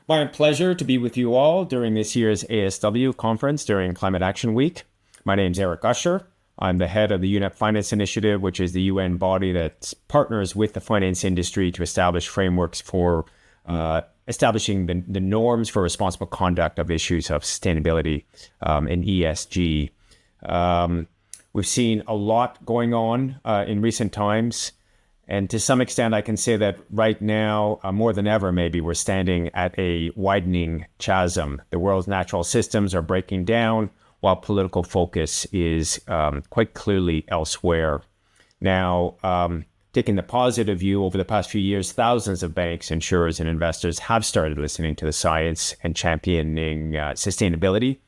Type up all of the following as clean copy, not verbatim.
My pleasure to be with you all during this year's ASW conference during Climate Action Week. My name is Eric Usher. I'm the head of the UNEP Finance Initiative, which is the UN body that partners with the finance industry to establish frameworks for establishing the norms for responsible conduct of issues of sustainability and ESG. We've seen a lot going on in recent times. And to some extent, I can say that right now, more than ever, maybe we're standing at a widening chasm. The world's natural systems are breaking down while political focus is quite clearly elsewhere. Now, taking the positive view, over the past few years, thousands of banks, insurers, and investors have started listening to the science and championing sustainability.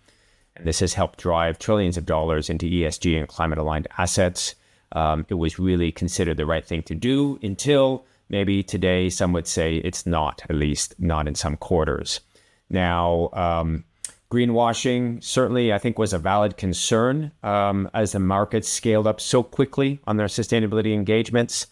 And this has helped drive trillions of dollars into ESG and climate-aligned assets. It was really considered the right thing to do until maybe today some would say it's not, at least not in some quarters. Now, greenwashing certainly I think was a valid concern as the markets scaled up so quickly on their sustainability engagements.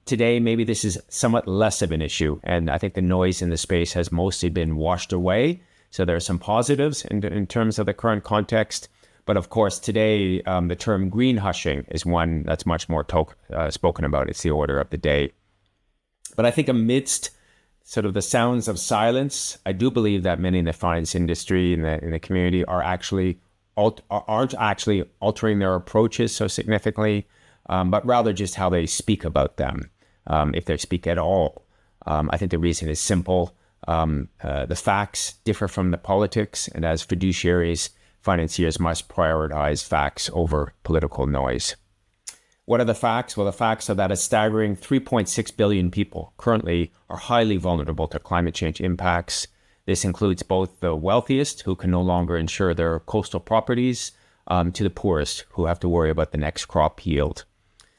Today, maybe this is somewhat less of an issue, and I think the noise in the space has mostly been washed away. So there are some positives in terms of the current context. But of course, today, the term green hushing is one that's much more spoken about. It's the order of the day. But I think amidst sort of the sounds of silence, I do believe that many in the finance industry and in the community aren't actually altering their approaches so significantly, but rather just how they speak about them, if they speak at all. I think the reason is simple. The facts differ from the politics, and as fiduciaries, financiers must prioritize facts over political noise. What are the facts? Well, the facts are that a staggering 3.6 billion people currently are highly vulnerable to climate change impacts. This includes both the wealthiest, who can no longer insure their coastal properties, to the poorest, who have to worry about the next crop yield.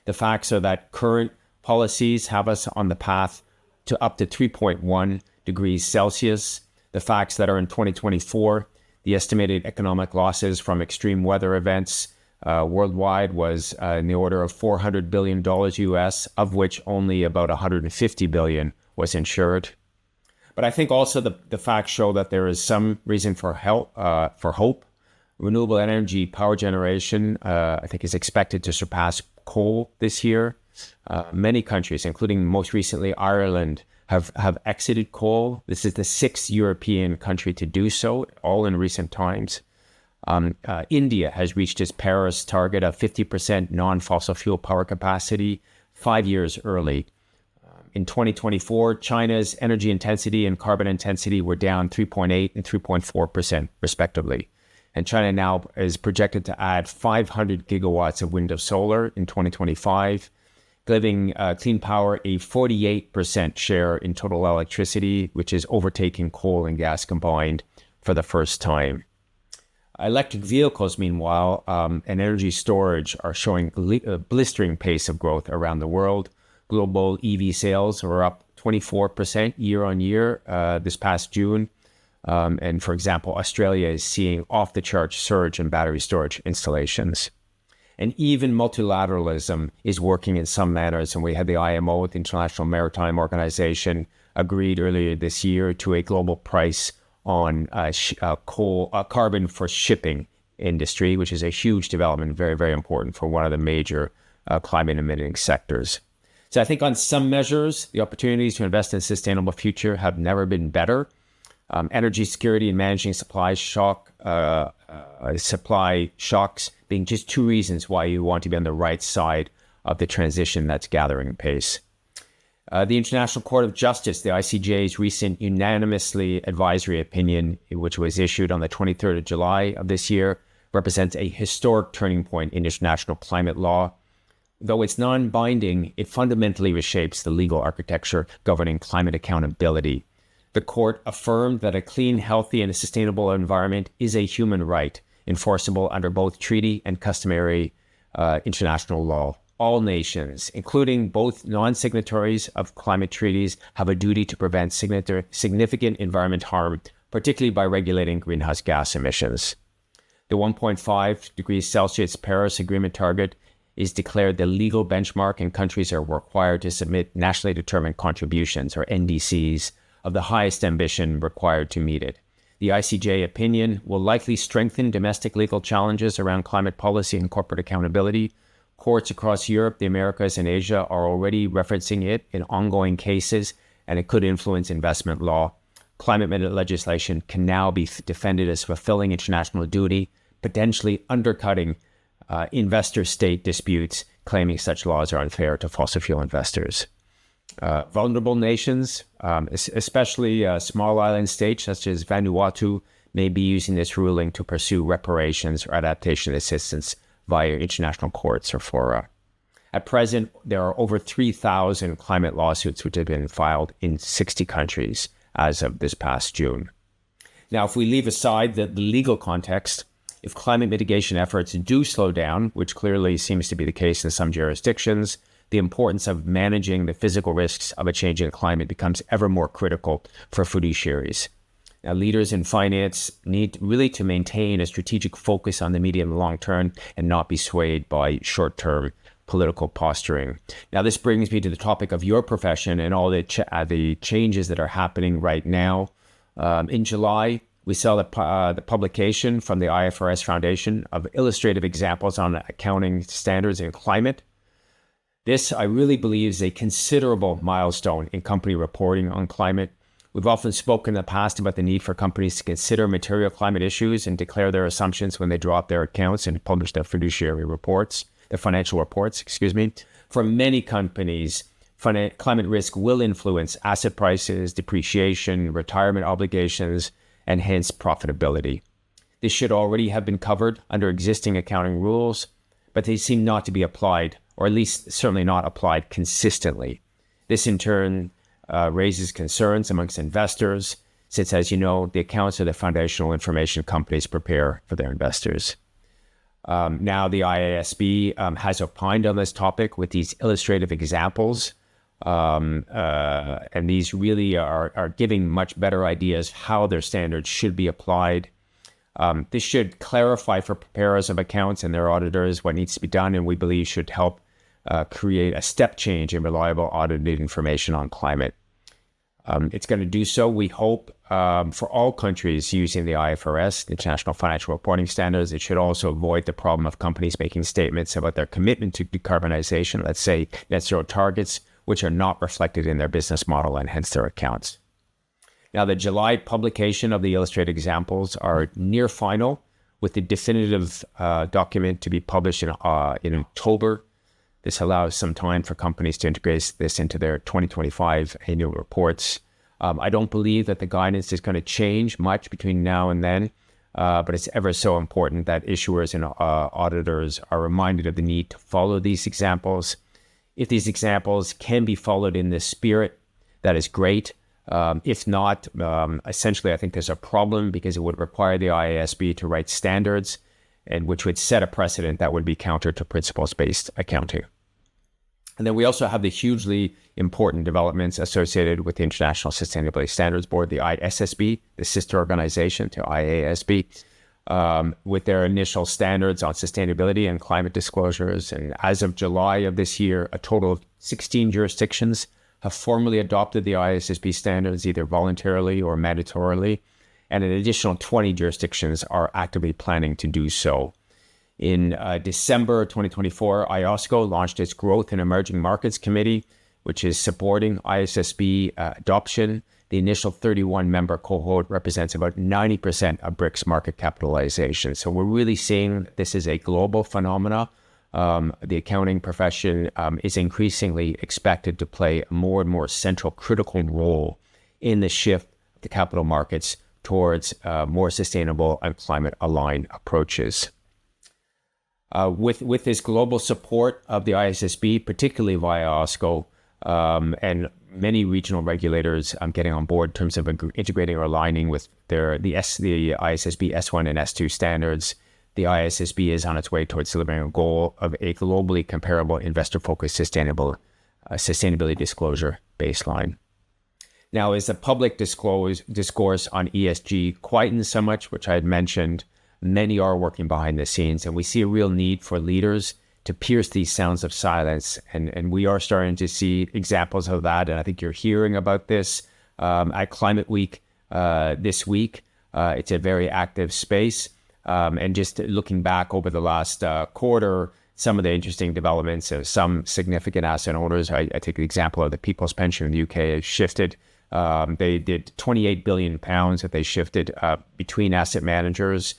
The facts are that current policies have us on the path to up to 3.1 degrees Celsius. The facts that are in 2024, the estimated economic losses from extreme weather events worldwide was in the order of $400 billion US, of which only about $150 billion was insured. But I think also the facts show that there is some reason for hope. Renewable energy power generation, I think, is expected to surpass coal this year. Many countries, including most recently Ireland, have exited coal. This is the sixth European country to do so, all in recent times. India has reached its Paris target of 50% non-fossil fuel power capacity 5 years early. In 2024, China's energy intensity and carbon intensity were down 3.8 and 3.4% respectively. And China now is projected to add 500 gigawatts of wind and solar in 2025, giving clean power a 48% share in total electricity, which is overtaking coal and gas combined for the first time. Electric vehicles, meanwhile, and energy storage are showing a blistering pace of growth around the world. Global EV sales are up 24% year on year this past June. And for example, Australia is seeing off-the-chart surge in battery storage installations. And even multilateralism is working in some manners. And we had the IMO, the International Maritime Organization, agreed earlier this year to a global price on carbon for shipping industry, which is a huge development, very, very important for one of the major climate emitting sectors. So I think on some measures, the opportunities to invest in a sustainable future have never been better. Energy security and managing supply shocks being just two reasons why you want to be on the right side of the transition that's gathering pace. The International Court of Justice, the ICJ's recent unanimously advisory opinion, which was issued on the 23rd of July of this year, represents a historic turning point in international climate law. Though it's non-binding, it fundamentally reshapes the legal architecture governing climate accountability. The court affirmed that a clean, healthy, and a sustainable environment is a human right, enforceable under both treaty and customary international law. All nations, including both non-signatories of climate treaties, have a duty to prevent significant environment harm, particularly by regulating greenhouse gas emissions. The 1.5 degrees Celsius Paris Agreement target is declared the legal benchmark, and countries are required to submit nationally determined contributions, or NDCs, of the highest ambition required to meet it. The ICJ opinion will likely strengthen domestic legal challenges around climate policy and corporate accountability. Courts across Europe, the Americas, and Asia are already referencing it in ongoing cases, and it could influence investment law. Climate legislation can now be defended as fulfilling international duty, potentially undercutting investor-state disputes, claiming such laws are unfair to fossil fuel investors. Vulnerable nations, especially small island states such as Vanuatu, may be using this ruling to pursue reparations or adaptation assistance via international courts or fora. At present, there are over 3,000 climate lawsuits which have been filed in 60 countries as of this past June. Now, if we leave aside the legal context, if climate mitigation efforts do slow down, which clearly seems to be the case in some jurisdictions, the importance of managing the physical risks of a changing climate becomes ever more critical for fiduciaries. Now, leaders in finance need really to maintain a strategic focus on the medium and long term and not be swayed by short-term political posturing. Now, this brings me to the topic of your profession and all the changes that are happening right now. In July, we saw the publication from the IFRS Foundation of illustrative examples on accounting standards in climate. This, I really believe, is a considerable milestone in company reporting on climate. We've often spoken in the past about the need for companies to consider material climate issues and declare their assumptions when they draw up their accounts and publish their fiduciary reports, their financial reports, For many companies, climate risk will influence asset prices, depreciation, retirement obligations, and hence profitability. This should already have been covered under existing accounting rules, but they seem not to be applied, or at least certainly not applied consistently. This in turn raises concerns amongst investors, since, as you know, the accounts are the foundational information companies prepare for their investors. Now the IASB has opined on this topic with these illustrative examples, and these really are giving much better ideas how their standards should be applied. This should clarify for preparers of accounts and their auditors what needs to be done, and we believe should help create a step change in reliable audited information on climate. It's going to do so, we hope, for all countries using the IFRS, the International Financial Reporting Standards. It should also avoid the problem of companies making statements about their commitment to decarbonization, let's say net zero targets, which are not reflected in their business model and hence their accounts. Now, the July publication of the illustrated examples are near final, with the definitive document to be published in October. This allows some time for companies to integrate this into their 2025 annual reports. I don't believe that the guidance is going to change much between now and then, but it's ever so important that issuers and auditors are reminded of the need to follow these examples. If these examples can be followed in this spirit, that is great. If not, essentially, I think there's a problem because it would require the IASB to write standards, and which would set a precedent that would be counter to principles-based accounting. And then we also have the hugely important developments associated with the International Sustainability Standards Board, the ISSB, the sister organization to IASB, with their initial standards on sustainability and climate disclosures. And as of July of this year, a total of 16 jurisdictions have formally adopted the ISSB standards, either voluntarily or mandatorily, and an additional 20 jurisdictions are actively planning to do so. In December 2024, IOSCO launched its Growth in Emerging Markets Committee, which is supporting ISSB adoption. The initial 31-member cohort represents about 90% of BRICS market capitalization. So we're really seeing this is a global phenomena. The accounting profession is increasingly expected to play a more and more central critical role in the shift of the capital markets towards more sustainable and climate-aligned approaches. With this global support of the ISSB, particularly via OSCO, and many regional regulators getting on board in terms of integrating or aligning with the ISSB S1 and S2 standards, the ISSB is on its way towards delivering a goal of a globally comparable, investor-focused sustainability disclosure baseline. Now, as the public discourse on ESG quietens so much, which I had mentioned, many are working behind the scenes, and we see a real need for leaders to pierce these sounds of silence. And we are starting to see examples of that. And I think you're hearing about this at Climate Week this week. It's a very active space. And just looking back over the last quarter, some of the interesting developments of some significant asset owners, I take the example of the People's Pension in the UK has shifted. They did 28 billion pounds that they shifted between asset managers,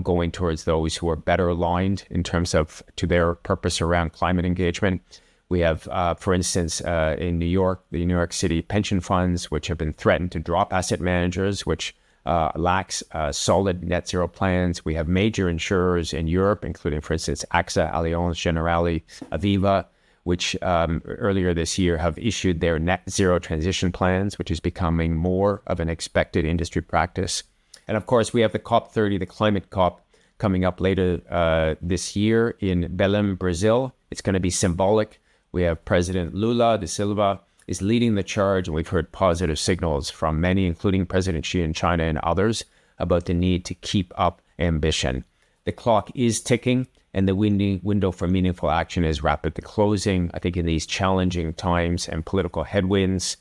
going towards those who are better aligned in terms of to their purpose around climate engagement. We have, for instance, in New York, the New York City pension funds, which have been threatened to drop asset managers, which lacks solid net zero plans. We have major insurers in Europe, including, for instance, AXA, Allianz Generali, Aviva, which earlier this year have issued their net zero transition plans, which is becoming more of an expected industry practice. And of course, we have the COP30, the climate COP, coming up later this year in Belém, Brazil. It's going to be symbolic. We have President Lula da Silva is leading the charge, and we've heard positive signals from many, including President Xi in China and others, about the need to keep up ambition. The clock is ticking, and the window for meaningful action is rapidly closing. I think in these challenging times and political headwinds,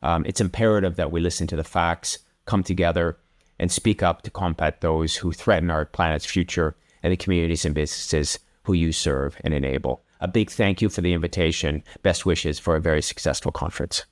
it's imperative that we listen to the facts, come together, and speak up to combat those who threaten our planet's future and the communities and businesses who you serve and enable. A big thank you for the invitation. Best wishes for a very successful conference.